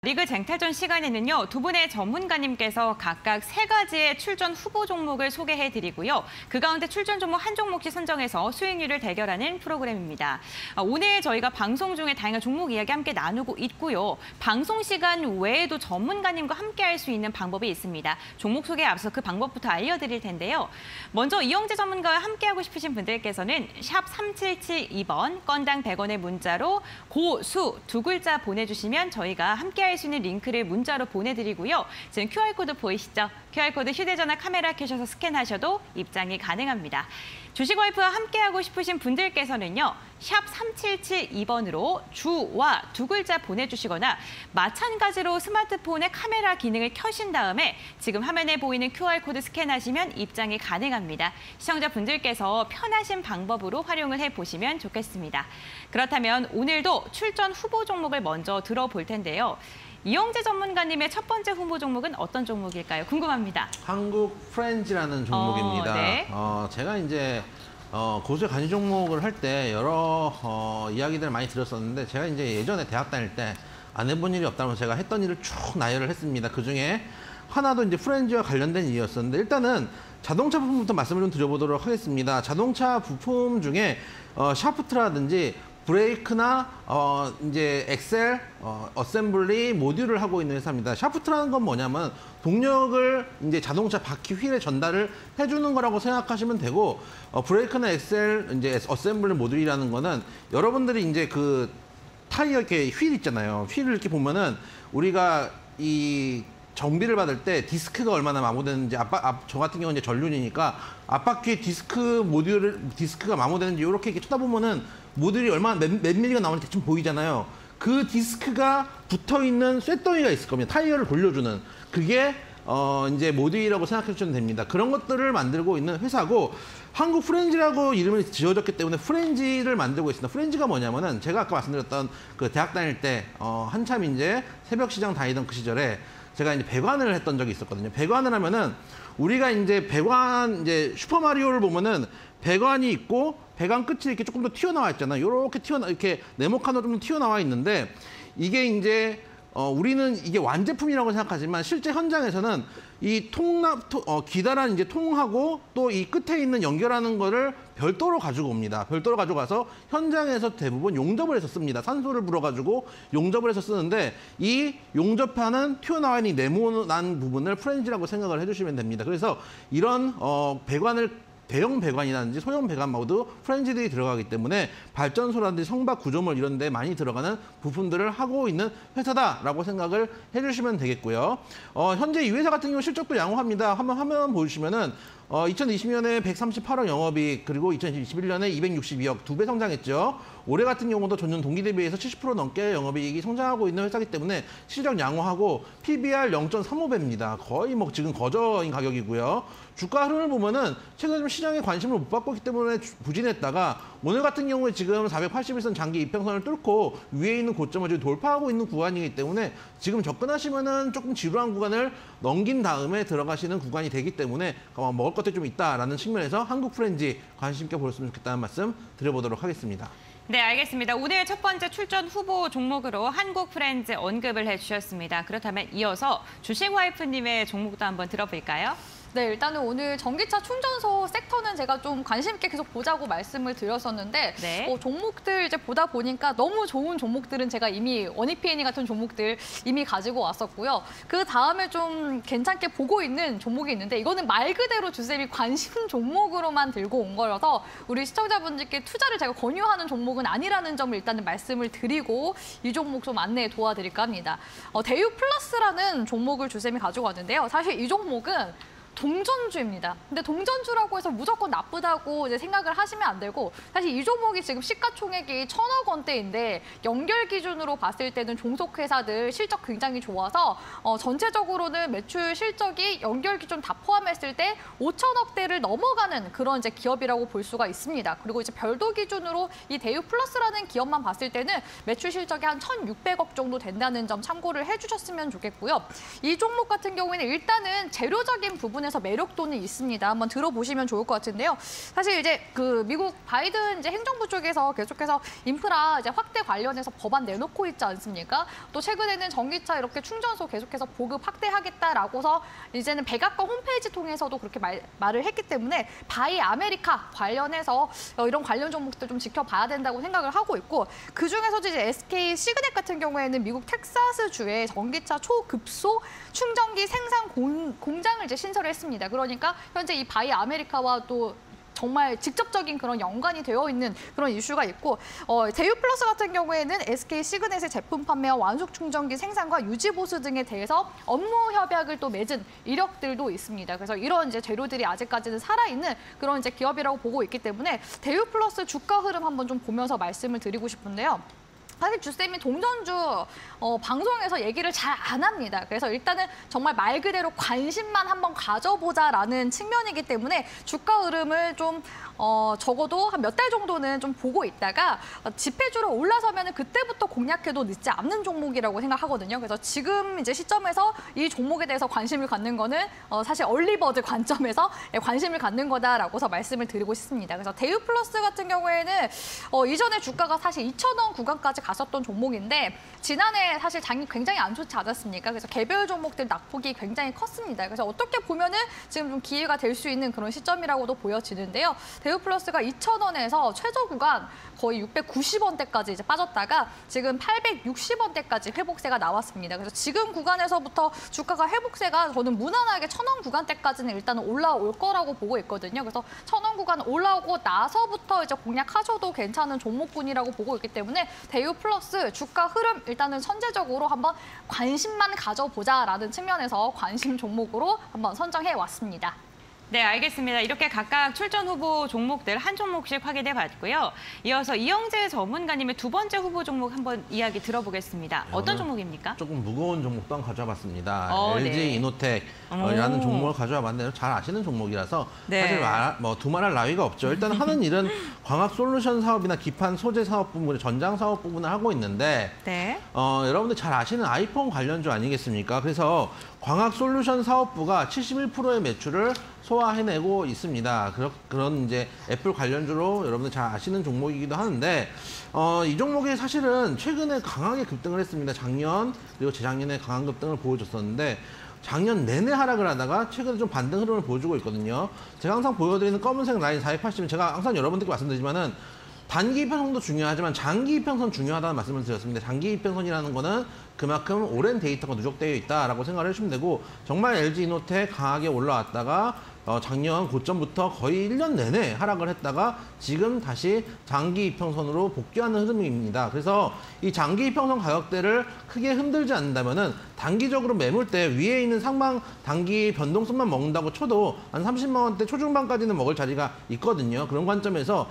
리그 쟁탈전 시간에는요, 두 분의 전문가님께서 각각 세 가지의 출전 후보 종목을 소개해드리고요. 그 가운데 출전 종목 한 종목씩 선정해서 수익률을 대결하는 프로그램입니다. 오늘 저희가 방송 중에 다양한 종목 이야기 함께 나누고 있고요. 방송 시간 외에도 전문가님과 함께 할 수 있는 방법이 있습니다. 종목 소개에 앞서 그 방법부터 알려드릴 텐데요. 먼저 이영재 전문가와 함께하고 싶으신 분들께서는 샵 3772번, 건당 100원의 문자로 고수 두 글자 보내주시면 저희가 함께 할 수 있는 링크를 문자로 보내드리고요. 지금 QR코드 보이시죠? QR코드 휴대전화 카메라 켜셔서 스캔하셔도 입장이 가능합니다. 주식와이프와 함께하고 싶으신 분들께서는요. 샵 3772번으로 주와 두 글자 보내주시거나 마찬가지로 스마트폰의 카메라 기능을 켜신 다음에 지금 화면에 보이는 QR코드 스캔하시면 입장이 가능합니다. 시청자분들께서 편하신 방법으로 활용을 해보시면 좋겠습니다. 그렇다면 오늘도 출전 후보 종목을 먼저 들어볼 텐데요. 이영재 전문가님의 첫 번째 후보 종목은 어떤 종목일까요? 궁금합니다. 한국 프렌즈라는 종목입니다. 네. 제가 이제 고수의 간이 종목을 할 때 여러 이야기들을 많이 들었었는데 제가 이제 예전에 대학 다닐 때 안 해본 일이 없다면 제가 했던 일을 쭉 나열을 했습니다. 그중에 하나도 이제 프렌즈와 관련된 일이었었는데 일단은 자동차 부품부터 말씀을 좀 드려보도록 하겠습니다. 자동차 부품 중에 샤프트라든지 브레이크나 이제 엑셀, 어셈블리, 모듈을 하고 있는 회사입니다. 샤프트라는 건 뭐냐면 동력을 이제 자동차 바퀴 휠에 전달을 해주는 거라고 생각하시면 되고, 브레이크나 엑셀, 이제 어셈블리, 모듈이라는 거는 여러분들이 이제 그 타이어 이렇게 휠 있잖아요. 휠을 이렇게 보면은 우리가 이 정비를 받을 때 디스크가 얼마나 마모되는지, 저 같은 경우는 이제 전륜이니까 앞바퀴 디스크가 마모되는지 이렇게 쳐다보면은 모듈이 얼마나 몇 밀리가 나오는지 대충 보이잖아요. 그 디스크가 붙어있는 쇳덩이가 있을 겁니다. 타이어를 돌려주는. 그게 이제 모듈이라고 생각해 주시면 됩니다. 그런 것들을 만들고 있는 회사고, 한국 프렌즈라고 이름이 지어졌기 때문에 프렌즈를 만들고 있습니다. 프렌즈가 뭐냐면은 제가 아까 말씀드렸던 그 대학 다닐 때 한참 이제 새벽 시장 다니던 그 시절에 제가 이제 배관을 했던 적이 있었거든요. 배관을 하면은 우리가 이제 배관, 이제 슈퍼마리오를 보면은 배관이 있고 배관 끝이 이렇게 조금 더 튀어나와 있잖아요. 이렇게 네모칸으로 좀 튀어나와 있는데, 이게 이제 우리는 이게 완제품이라고 생각하지만 실제 현장에서는 이 기다란 이제 통하고 또 이 끝에 있는 연결하는 거를 별도로 가지고 옵니다. 별도로 가져가서 현장에서 대부분 용접을 해서 씁니다. 산소를 불어가지고 용접을 해서 쓰는데, 이 용접하는 튀어나와 있는 네모난 부분을 프렌즈라고 생각을 해주시면 됩니다. 그래서 이런 대형 배관이라든지 소형 배관 모두 프렌즈들이 들어가기 때문에 발전소라든지 성박 구조물 이런 데 많이 들어가는 부품들을 하고 있는 회사다라고 생각을 해주시면 되겠고요. 현재 이 회사 같은 경우 실적도 양호합니다. 한번 화면 보시면은 2020년에 138억 영업이익, 그리고 2021년에 262억, 2배 성장했죠. 올해 같은 경우도 전년 동기 대비해서 70% 넘게 영업이익이 성장하고 있는 회사이기 때문에 실적 양호하고 PBR 0.35배입니다. 거의 뭐 지금 거저인 가격이고요. 주가 흐름을 보면은 최근에 좀 시장에 관심을 못 받고 있기 때문에 부진했다가 오늘 같은 경우에 지금 481선 장기 이평선을 뚫고 위에 있는 고점을 지금 돌파하고 있는 구간이기 때문에 지금 접근하시면은 조금 지루한 구간을 넘긴 다음에 들어가시는 구간이 되기 때문에 먹을 것들이 좀 있다라는 측면에서 한국 프렌즈 관심 있게 보셨으면 좋겠다는 말씀 드려보도록 하겠습니다. 네, 알겠습니다. 오늘 첫 번째 출전 후보 종목으로 한국 프렌즈 언급을 해주셨습니다. 그렇다면 이어서 주식와이프님의 종목도 한번 들어볼까요? 네, 일단은 오늘 전기차 충전소 섹터는 제가 좀 관심 있게 계속 보자고 말씀을 드렸었는데, 네. 종목들 이제 보다 보니까 너무 좋은 종목들은 제가 이미 원익PNE 같은 종목들 이미 가지고 왔었고요. 그 다음에 좀 괜찮게 보고 있는 종목이 있는데, 이거는 말 그대로 주쌤이 관심 종목으로만 들고 온 거라서 우리 시청자분들께 투자를 제가 권유하는 종목은 아니라는 점을 일단은 말씀을 드리고 이 종목 좀 안내 도와드릴까 합니다. 대유 플러스라는 종목을 주쌤이 가지고 왔는데요. 사실 이 종목은 동전주입니다. 근데 동전주라고 해서 무조건 나쁘다고 이제 생각을 하시면 안 되고, 사실 이 종목이 지금 시가총액이 1,000억 원대인데 연결 기준으로 봤을 때는 종속회사들 실적 굉장히 좋아서 전체적으로는 매출 실적이 연결 기준 다 포함했을 때 5천억대를 넘어가는 그런 이제 기업이라고 볼 수가 있습니다. 그리고 이제 별도 기준으로 이 대유 플러스라는 기업만 봤을 때는 매출 실적이 한 1,600억 정도 된다는 점 참고를 해주셨으면 좋겠고요. 이 종목 같은 경우에는 일단은 재료적인 부분 부분에서 매력도는 있습니다. 한번 들어보시면 좋을 것 같은데요. 사실 이제 그 미국 바이든 이제 행정부 쪽에서 계속해서 인프라 이제 확대 관련해서 법안 내놓고 있지 않습니까? 또 최근에는 전기차 이렇게 충전소 계속해서 보급 확대하겠다라고서 이제는 백악관 홈페이지 통해서도 그렇게 말을 했기 때문에 바이 아메리카 관련해서 이런 관련 종목들 좀 지켜봐야 된다고 생각을 하고 있고, 그 중에서도 이제 SK 시그넷 같은 경우에는 미국 텍사스 주에 전기차 초급속 충전기 생산 공장을 이제 신설을 했습니다. 그러니까 현재 이 바이 아메리카와 또 정말 직접적인 그런 연관이 되어 있는 그런 이슈가 있고, 제휴 플러스 같은 경우에는 SK 시그넷의 제품 판매와 완속 충전기 생산과 유지 보수 등에 대해서 업무 협약을 또 맺은 이력들도 있습니다. 그래서 이런 이제 재료들이 아직까지는 살아있는 그런 이제 기업이라고 보고 있기 때문에 제휴 플러스 주가 흐름 한번 좀 보면서 말씀을 드리고 싶은데요. 사실 주쌤이 동전주 방송에서 얘기를 잘 안 합니다. 그래서 일단은 정말 말 그대로 관심만 한번 가져보자라는 측면이기 때문에 주가 흐름을 좀 적어도 한 몇 달 정도는 좀 보고 있다가 지폐주로 올라서면은 그때부터 공략해도 늦지 않는 종목이라고 생각하거든요. 그래서 지금 이제 시점에서 이 종목에 대해서 관심을 갖는 거는 사실 얼리버드 관점에서 관심을 갖는 거다라고서 말씀을 드리고 싶습니다. 그래서 대유 플러스 같은 경우에는 이전에 주가가 사실 2,000원 구간까지 갔었던 종목인데 지난해 사실 장이 굉장히 안 좋지 않았습니까? 그래서 개별 종목들 낙폭이 굉장히 컸습니다. 그래서 어떻게 보면은 지금 좀 기회가 될 수 있는 그런 시점이라고도 보여지는데요. 대유 플러스가 2,000원에서 최저 구간 거의 690원대까지 이제 빠졌다가 지금 860원대까지 회복세가 나왔습니다. 그래서 지금 구간에서부터 주가가 회복세가 저는 무난하게 1,000원 구간대까지는 일단은 올라올 거라고 보고 있거든요. 그래서 1,000원 구간 올라오고 나서부터 이제 공략하셔도 괜찮은 종목군이라고 보고 있기 때문에 대유 플러스 주가 흐름 일단은 선제적으로 한번 관심만 가져보자라는 측면에서 관심 종목으로 한번 선정해 왔습니다. 네, 알겠습니다. 이렇게 각각 출전 후보 종목들 한 종목씩 확인해 봤고요. 이어서 이영재 전문가님의 두 번째 후보 종목 한번 이야기 들어보겠습니다. 어떤 종목입니까? 조금 무거운 종목도 한번 가져와 봤습니다. LG 네. 이노텍이라는 종목을 가져와 봤는데 잘 아시는 종목이라서 네. 사실 두말할 나위가 없죠. 일단 하는 일은 광학 솔루션 사업이나 기판 소재 사업 부분, 전장 사업 부분을 하고 있는데 네. 여러분들 잘 아시는 아이폰 관련주 아니겠습니까? 그래서 광학 솔루션 사업부가 71%의 매출을 소화해내고 있습니다. 그런 이제 애플 관련주로 여러분들 잘 아시는 종목이기도 하는데 이 종목이 사실은 최근에 강하게 급등을 했습니다. 작년 그리고 재작년에 강한 급등을 보여줬었는데 작년 내내 하락을 하다가 최근에 좀 반등 흐름을 보여주고 있거든요. 제가 항상 보여드리는 검은색 라인 480은 제가 항상 여러분들께 말씀드리지만은 단기 이평선도 중요하지만 장기 이평선 중요하다는 말씀을 드렸습니다. 장기 이평선이라는 거는 그만큼 오랜 데이터가 누적되어 있다라고 생각을 해주시면 되고, 정말 LG 이노텍 강하게 올라왔다가 작년 고점부터 거의 1년 내내 하락을 했다가 지금 다시 장기 이평선으로 복귀하는 흐름입니다. 그래서 이 장기 이평선 가격대를 크게 흔들지 않는다면은 단기적으로 매물대 위에 있는 상방 단기 변동성만 먹는다고 쳐도 한 30만 원대 초중반까지는 먹을 자리가 있거든요. 그런 관점에서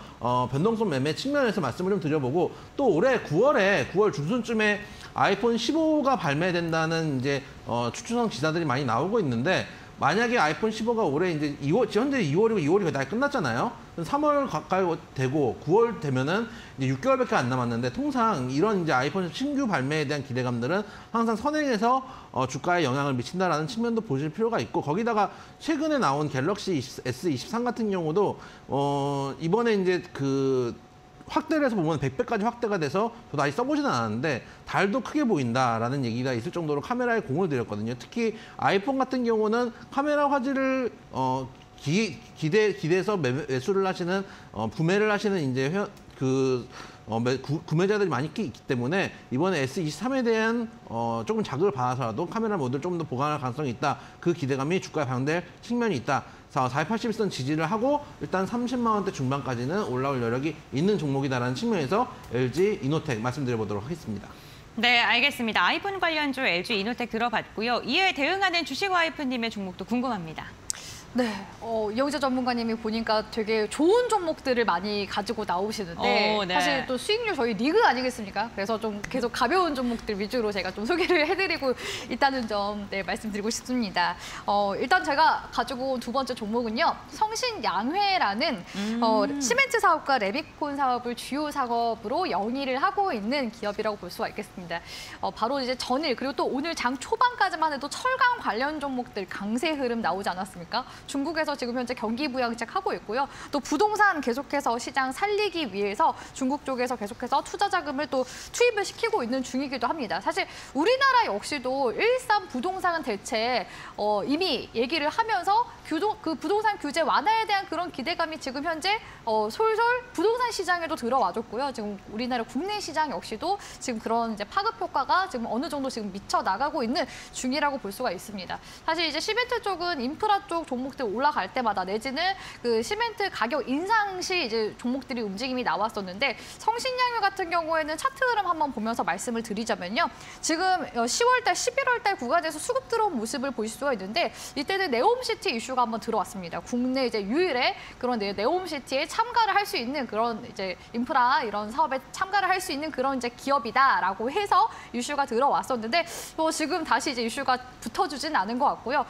변동성 매매 측면에서 말씀을 좀 드려보고, 또 올해 9월 중순쯤에 아이폰 15가 발매된다는 이제 추천성 기사들이 많이 나오고 있는데, 만약에 아이폰 15가 올해 이제 현재 2월이고 2월이 거의 다 끝났잖아요. 3월 가까이 되고 9월 되면은 이제 6개월밖에 안 남았는데, 통상 이런 이제 아이폰 신규 발매에 대한 기대감들은 항상 선행해서 주가에 영향을 미친다라는 측면도 보실 필요가 있고, 거기다가 최근에 나온 갤럭시 S23 같은 경우도 이번에 이제 확대를 해서 보면 100배까지 확대가 돼서 저도 아직 써보지는 않았는데 달도 크게 보인다라는 얘기가 있을 정도로 카메라에 공을 들였거든요. 특히 아이폰 같은 경우는 카메라 화질을 기대해서 매수를 하시는 구매를 하시는 이제 구매자들이 많이 있기 때문에 이번에 S23에 대한 조금 자극을 받아서라도 카메라 모드를 좀 더 보강할 가능성이 있다. 그 기대감이 주가에 반영될 측면이 있다. 481선 지지를 하고 일단 30만 원대 중반까지는 올라올 여력이 있는 종목이다라는 측면에서 LG 이노텍 말씀드려보도록 하겠습니다. 네, 알겠습니다. 아이폰 관련주 LG 이노텍 들어봤고요. 이에 대응하는 주식와이프님의 종목도 궁금합니다. 네, 이영재 전문가님이 보니까 되게 좋은 종목들을 많이 가지고 나오시는데 네. 사실 또 수익률 저희 리그 아니겠습니까? 그래서 좀 계속 가벼운 종목들 위주로 제가 좀 소개를 해드리고 있다는 점 말씀드리고 싶습니다. 일단 제가 가지고 온 두 번째 종목은요. 성신양회라는 시멘트 사업과 레비콘 사업을 주요 사업으로 영위를 하고 있는 기업이라고 볼 수가 있겠습니다. 바로 이제 전일 그리고 또 오늘 장 초반까지만 해도 철강 관련 종목들 강세 흐름 나오지 않았습니까? 중국에서 지금 현재 경기 부양책 하고 있고요. 또 부동산 계속해서 시장 살리기 위해서 중국 쪽에서 계속해서 투자 자금을 또 투입을 시키고 있는 중이기도 합니다. 사실 우리나라 역시도 일산 부동산은 대체 이미 얘기를 하면서 그 부동산 규제 완화에 대한 그런 기대감이 지금 현재 솔솔 부동산 시장에도 들어와줬고요. 지금 우리나라 국내 시장 역시도 지금 그런 이제 파급 효과가 지금 어느 정도 지금 미쳐 나가고 있는 중이라고 볼 수가 있습니다. 사실 이제 시멘트 쪽은 인프라 쪽 종목들 올라갈 때마다 내지는 그 시멘트 가격 인상 시 이제 종목들이 움직임이 나왔었는데 성신양유 같은 경우에는 차트 흐름 한번 보면서 말씀을 드리자면요. 지금 10월 달, 11월 달 구간에서 수급 들어온 모습을 보실 수가 있는데 이때는 네옴시티 이슈가 한번 들어왔습니다. 국내 이제 유일의 그런 네옴시티에 참가를 할 수 있는 그런 이제 인프라 이런 사업에 참가를 할 수 있는 그런 이제 기업이다라고 해서 이슈가 들어왔었는데 지금 다시 이제 이슈가 붙어주진 않은 것 같고요.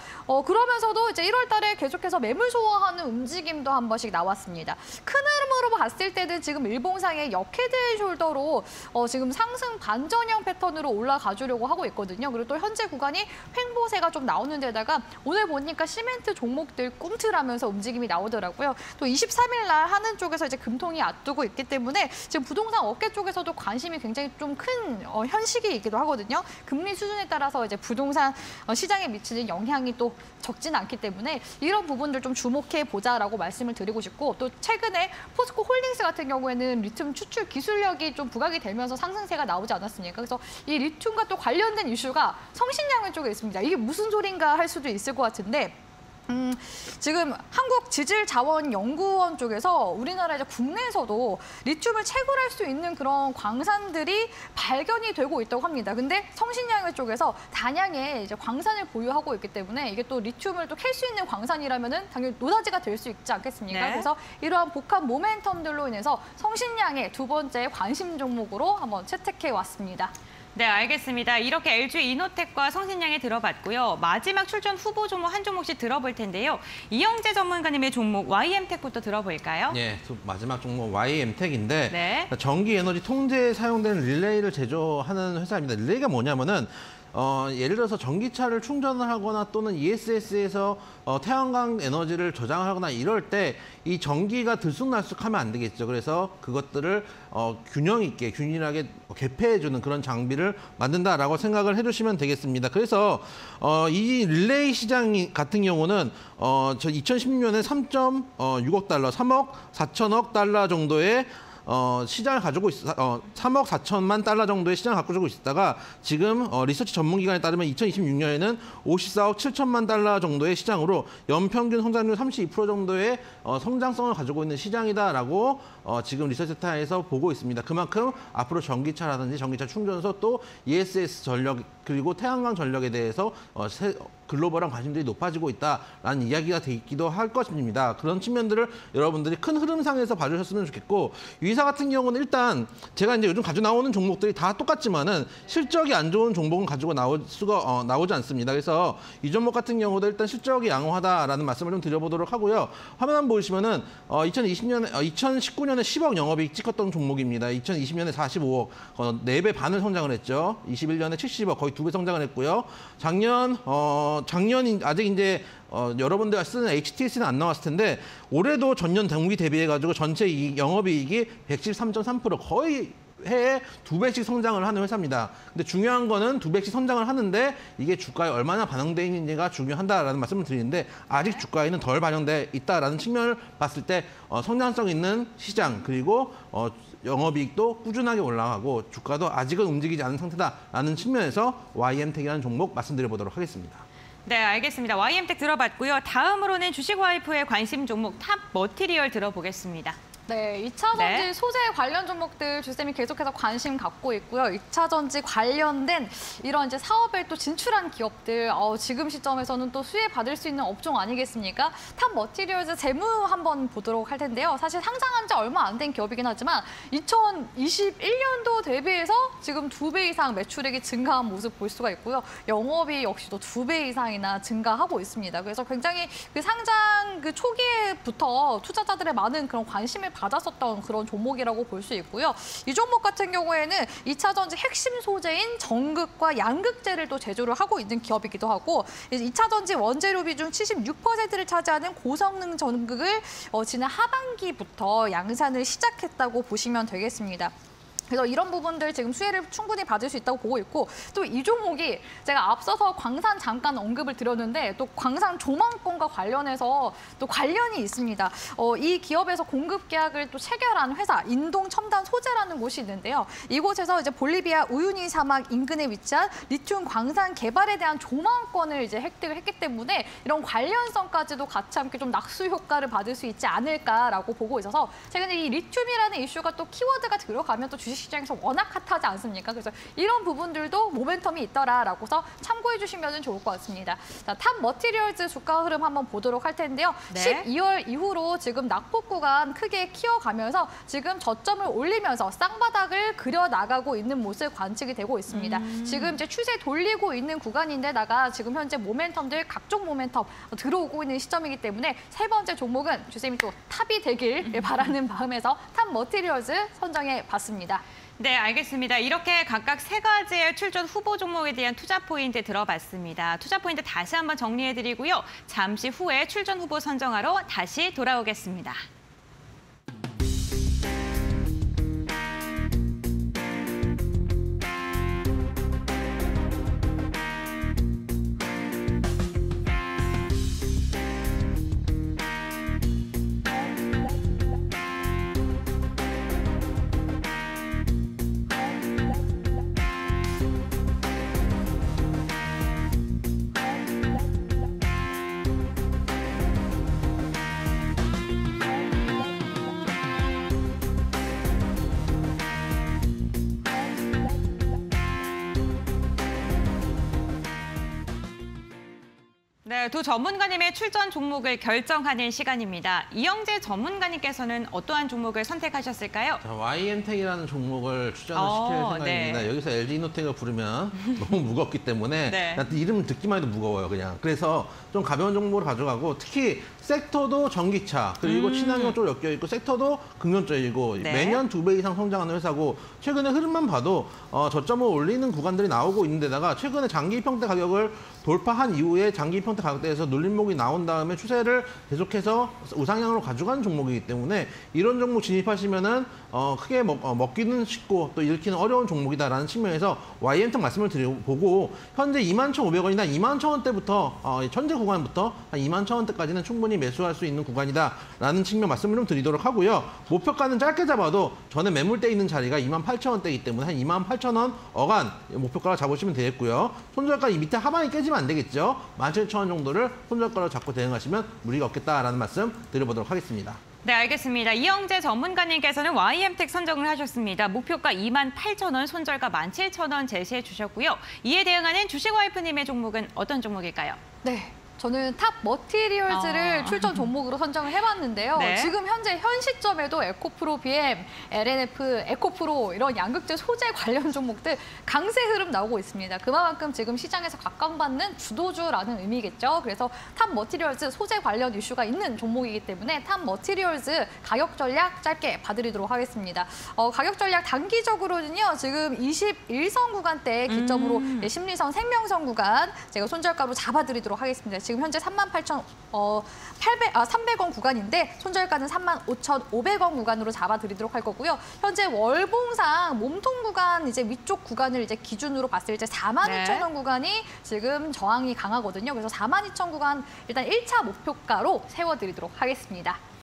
그러면서도 이제 1월 달에 계속해서 매물 소화하는 움직임도 한 번씩 나왔습니다. 큰 흐름으로 봤을 때는 지금 일봉상의 역헤드앤숄더로 지금 상승 반전형 패턴으로 올라가 주려고 하고 있거든요. 그리고 또 현재 구간이 횡보세가 좀 나오는 데다가 오늘 보니까 시멘트 종목들 꿈틀하면서 움직임이 나오더라고요. 또 23일 날 하는 쪽에서 이제 금통이 앞두고 있기 때문에 지금 부동산 업계 쪽에서도 관심이 굉장히 좀 큰 현시기이기도 하거든요. 금리 수준에 따라서 이제 부동산 시장에 미치는 영향이 또 적지는 않기 때문에 이런 부분들 좀 주목해 보자라고 말씀을 드리고 싶고 또 최근에 포스코 홀딩스 같은 경우에는 리튬 추출 기술력이 좀 부각이 되면서 상승세가 나오지 않았습니까? 그래서 이 리튬과 또 관련된 이슈가 성신양회 쪽에 있습니다. 이게 무슨 소린가 할 수도 있을 것 같은데 지금 한국지질자원연구원 쪽에서 우리나라 이제 국내에서도 리튬을 채굴할 수 있는 그런 광산들이 발견이 되고 있다고 합니다. 근데 성신양회 쪽에서 단양에 이제 광산을 보유하고 있기 때문에 이게 또 리튬을 또 캘 수 있는 광산이라면은 당연히 노다지가 될 수 있지 않겠습니까? 네. 그래서 이러한 복합 모멘텀들로 인해서 성신양회 두 번째 관심 종목으로 한번 채택해 왔습니다. 네, 알겠습니다. 이렇게 LG 이노텍과 성신양에 들어봤고요. 마지막 출전 후보 종목 한 종목씩 들어볼 텐데요. 이영재 전문가님의 종목 YM텍부터 들어볼까요? 예, 마지막 종목 YM텍인데 네. 전기 에너지 통제에 사용되는 릴레이를 제조하는 회사입니다. 릴레이가 뭐냐면은 예를 들어서 전기차를 충전을 하거나 또는 ESS에서 태양광 에너지를 저장하거나 이럴 때 이 전기가 들쑥날쑥하면 안 되겠죠. 그래서 그것들을 균형 있게 균일하게 개폐해주는 그런 장비를 만든다라고 생각을 해주시면 되겠습니다. 그래서 이 릴레이 시장 같은 경우는 저 2016년에 3.6억 달러, 3억 4천억 달러 정도의 시장을 가지고 3억 4천만 달러 정도의 시장을 가지고 있다가 지금 리서치 전문기관에 따르면 2026년에는 54억 7천만 달러 정도의 시장으로 연평균 성장률 32% 정도의 성장성을 가지고 있는 시장이다라고 지금 리서치센터에서 보고 있습니다. 그만큼 앞으로 전기차라든지 전기차 충전소 또 ESS 전력 그리고 태양광 전력에 대해서 글로벌한 관심들이 높아지고 있다라는 이야기가 되기도 할 것입니다. 그런 측면들을 여러분들이 큰 흐름상에서 봐주셨으면 좋겠고 이 회사 같은 경우는 일단 제가 이제 요즘 가지고 나오는 종목들이 다 똑같지만은 실적이 안 좋은 종목은 가지고 나오지 않습니다. 그래서 이 종목 같은 경우도 일단 실적이 양호하다라는 말씀을 좀 드려보도록 하고요. 화면 한번 보시면은 2019년에 10억 영업이익 찍었던 종목입니다. 2020년에 45억, 4배 반을 성장을 했죠. 21년에 70억, 거의 2배 성장을 했고요. 작년 아직 이제 여러분들가 쓰는 HTS는 안 나왔을 텐데 올해도 전년 동기 대비해가지고 전체 영업이익이 113.3% 거의 해에 2배씩 성장을 하는 회사입니다. 근데 중요한 거는 2배씩 성장을 하는데 이게 주가에 얼마나 반영되어 있는지가 중요하다라는 말씀을 드리는데 아직 주가에는 덜 반영돼 있다라는 측면을 봤을 때 성장성 있는 시장 그리고 영업이익도 꾸준하게 올라가고 주가도 아직은 움직이지 않은 상태다라는 측면에서 YM텍이라는 종목 말씀드려보도록 하겠습니다. 네, 알겠습니다. YM텍 들어봤고요. 다음으로는 주식와이프의 관심 종목 탑 머티리얼 들어보겠습니다. 네, 2차 전지 네. 소재 관련 종목들 주쌤이 계속해서 관심 갖고 있고요. 2차 전지 관련된 이런 이제 사업에 또 진출한 기업들, 지금 시점에서는 또 수혜 받을 수 있는 업종 아니겠습니까? 탑 머티리얼즈 재무 한번 보도록 할 텐데요. 사실 상장한 지 얼마 안 된 기업이긴 하지만 2021년도 대비해서 지금 2배 이상 매출액이 증가한 모습 볼 수가 있고요. 영업이 역시도 2배 이상이나 증가하고 있습니다. 그래서 굉장히 그 상장 그 초기에부터 투자자들의 많은 그런 관심을 받았었던 그런 종목이라고 볼 수 있고요. 이 종목 같은 경우에는 2차 전지 핵심 소재인 정극과 양극재를 또 제조를 하고 있는 기업이기도 하고 2차 전지 원재료 비중 76%를 차지하는 고성능 정극을 지난 하반기부터 양산을 시작했다고 보시면 되겠습니다. 그래서 이런 부분들 지금 수혜를 충분히 받을 수 있다고 보고 있고 또 이 종목이 제가 앞서서 광산 잠깐 언급을 드렸는데 또 광산 조망권과 관련해서 또 관련이 있습니다. 이 기업에서 공급 계약을 또 체결한 회사 인동 첨단 소재라는 곳이 있는데요. 이곳에서 이제 볼리비아 우유니 사막 인근에 위치한 리튬 광산 개발에 대한 조망권을 이제 획득을 했기 때문에 이런 관련성까지도 같이 함께 좀 낙수 효과를 받을 수 있지 않을까라고 보고 있어서 최근에 이 리튬이라는 이슈가 또 키워드가 들어가면 또 주식 시장에서 워낙 핫하지 않습니까? 그래서 이런 부분들도 모멘텀이 있더라라고서 참고해 주시면 좋을 것 같습니다. 자, 탑 머티리얼즈 주가 흐름 한번 보도록 할 텐데요. 네. 12월 이후로 지금 낙폭 구간 크게 키워가면서 지금 저점을 올리면서 쌍바닥을 그려나가고 있는 모습 관측이 되고 있습니다. 지금 이제 추세 돌리고 있는 구간인데다가 지금 현재 모멘텀들 각종 모멘텀 들어오고 있는 시점이기 때문에 세 번째 종목은 주쌤이 또 탑이 되길 바라는 마음에서 탑 머티리얼즈 선정해 봤습니다. 네, 알겠습니다. 이렇게 각각 세 가지의 출전 후보 종목에 대한 투자 포인트 들어봤습니다. 투자 포인트 다시 한번 정리해드리고요. 잠시 후에 출전 후보 선정하러 다시 돌아오겠습니다. 네, 두 전문가님의 출전 종목을 결정하는 시간입니다. 이영재 전문가님께서는 어떠한 종목을 선택하셨을까요? 자, YM텍이라는 종목을 추천을 시킬 생각입니다. 네. 여기서 LG이노텍을 부르면 너무 무겁기 때문에 네. 이름 듣기만 해도 무거워요, 그냥. 그래서 좀 가벼운 종목으로 가져가고 특히 섹터도 전기차 그리고 친환경 쪽으로 엮여 있고 섹터도 긍정적이고 네. 매년 2배 이상 성장하는 회사고 최근에 흐름만 봐도 저점을 올리는 구간들이 나오고 있는데다가 최근에 장기 입형대 가격을 돌파한 이후에 장기 입형대 가격대에서 눌림목이 나온 다음에 추세를 계속해서 우상향으로 가져가는 종목이기 때문에 이런 종목 진입하시면은 크게 먹기는 쉽고 또 잃기는 어려운 종목이다라는 측면에서 YM텍 말씀을 드려보고 현재 21,500원이나 21,000원대부터 현재 구간부터 한 21,000원대까지는 충분히 매수할 수 있는 구간이다라는 측면 말씀을 좀 드리도록 하고요. 목표가는 짧게 잡아도 전에 매물대 있는 자리가 28,000원대이기 때문에 한 28,000원 어간 목표가로 잡으시면 되겠고요. 손절가 이 밑에 하반이 깨지면 안 되겠죠. 17,000원 정도를 손절가로 잡고 대응하시면 무리가 없겠다라는 말씀 드려보도록 하겠습니다. 네, 알겠습니다. 이영재 전문가님께서는 YM텍 선정을 하셨습니다. 목표가 28,000원, 손절가 17,000원 제시해 주셨고요. 이에 대응하는 주식와이프님의 종목은 어떤 종목일까요? 네. 저는 탑 머티리얼즈를 출전 종목으로 선정을 해봤는데요. 네. 지금 현재 현 시점에도 에코프로 BM, LNF, 에코프로 이런 양극재 소재 관련 종목들 강세 흐름 나오고 있습니다. 그만큼 지금 시장에서 각광받는 주도주라는 의미겠죠. 그래서 탑 머티리얼즈 소재 관련 이슈가 있는 종목이기 때문에 탑 머티리얼즈 가격 전략 짧게 봐드리도록 하겠습니다. 가격 전략 단기적으로는요. 지금 21선 구간대 기점으로 심리선 생명선 구간 제가 손절가로 잡아드리도록 하겠습니다. 지금 현재 300원 구간인데 손절가는 35,500원 구간으로 잡아드리도록 할 거고요. 현재 월봉상 몸통 구간 이제 위쪽 구간을 이제 기준으로 봤을 때 42,000원 구간이 지금 저항이 강하거든요. 그래서 42,000 구간 일단 1차 목표가로 세워드리도록 하겠습니다.